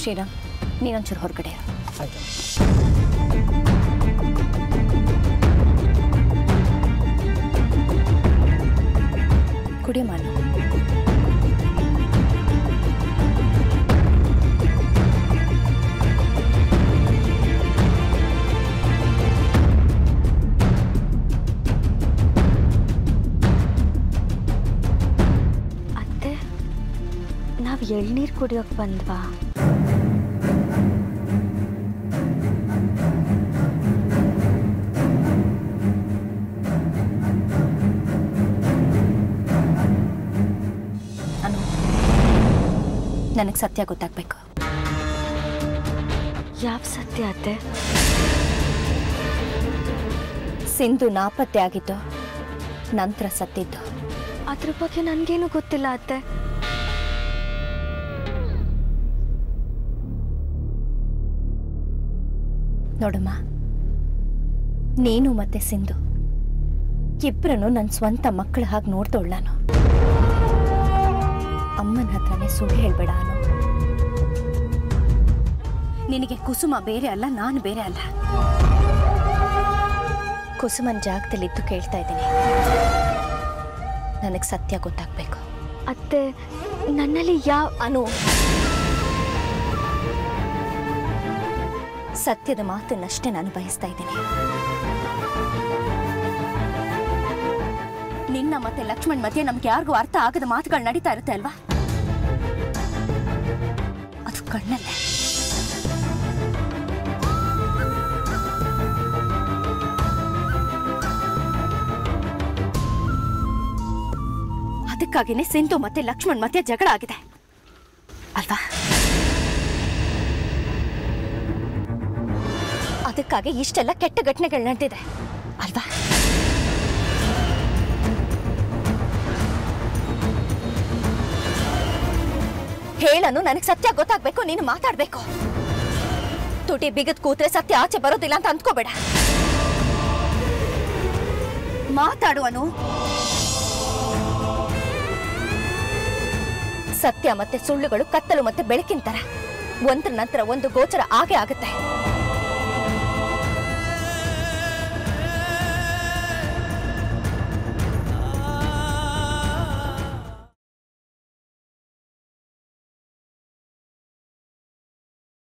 ಶ್ರೀರಾಮ್, ನೀನೊಂಚೂರು ಹೊರಗಡೆ ಆಯ್ತು. ಕುಡಿಯ ಮಾಡು. ಅತ್ತೆ, ನಾವು ಎಳ್ನೀರು ಕುಡಿಯೋಕೆ ಬಂದ್ವಾ? ನನಗೆ ಸತ್ಯ ಗೊತ್ತಾಗಬೇಕು. ಯಾವ ಸತ್ಯ ಅತ್ತೆ? ಸಿಂಧು ನಾಪತ್ತೆ ಆಗಿದ್ದು ನಂತರ ಸತ್ತಿದ್ದು. ಅದ್ರ ಬಗ್ಗೆ ನನಗೇನು ಗೊತ್ತಿಲ್ಲ ಅತ್ತೆ. ನೋಡಮ್ಮ, ನೀನು ಮತ್ತೆ ಸಿಂಧು ಇಬ್ಬರನ್ನು ನನ್ನ ಸ್ವಂತ ಮಕ್ಕಳ ಹಾಗೆ ನೋಡ್ದೋಳು ನಾನು. ಅಮ್ಮನ ಹತ್ರನೇ ಸುಳ್ಳು ಹೇಳ್ಬೇಡ ಅನು. ನಿನಗೆ ಕುಸುಮ ಬೇರೆ ಅಲ್ಲ, ನಾನು ಬೇರೆ ಅಲ್ಲ. ಕುಸುಮನ್ ಜಾಗದಲ್ಲಿದ್ದು ಕೇಳ್ತಾ ಇದ್ದೀನಿ, ನನಗೆ ಸತ್ಯ ಗೊತ್ತಾಗಬೇಕು. ಅತ್ತೆ, ನನ್ನಲ್ಲಿ ಯಾವ ಅನು, ಸತ್ಯದ ಮಾತನ್ನಷ್ಟೇ ನಾನು ಬಯಸ್ತಾ ಇದ್ದೀನಿ. ನಿನ್ನ ಮತ್ತೆ ಲಕ್ಷ್ಮಣ್ ಮಧ್ಯೆ ನಮ್ಗೆ ಯಾರಿಗೂ ಅರ್ಥ ಆಗದ ಮಾತುಗಳು ನಡೀತಾ ಇರುತ್ತೆ ಅಲ್ವಾ? ಅದು ಕಣ್ಣಲ್ಲೇ. ಅದಕ್ಕಾಗಿನೇ ಸಿಂಧು ಮತ್ತೆ ಲಕ್ಷ್ಮಣ್ ಮಧ್ಯೆ ಜಗಳ ಆಗಿದೆ ಅಲ್ವಾ? ಅದಕ್ಕಾಗಿ ಇಷ್ಟೆಲ್ಲ ಕೆಟ್ಟ ಘಟನೆಗಳು ನಡೆದಿದೆ ಅಲ್ವಾ? ಹೇಳನು, ನನಗೆ ಸತ್ಯ ಗೊತ್ತಾಗ್ಬೇಕು, ನೀನು ಮಾತಾಡ್ಬೇಕು. ತುಟಿ ಬಿಗದ್ ಕೂತ್ರೆ ಸತ್ಯ ಆಚೆ ಬರೋದಿಲ್ಲ ಅಂತ ಅಂದ್ಕೋಬೇಡ. ಮಾತಾಡುವನು. ಸತ್ಯ ಮತ್ತೆ ಸುಳ್ಳುಗಳು ಕತ್ತಲು ಮತ್ತೆ ಬೆಳಕಿನ ತರ ಒಂದ್ರ ನಂತರ ಒಂದು ಗೋಚರ ಆಗೇ ಆಗುತ್ತೆ.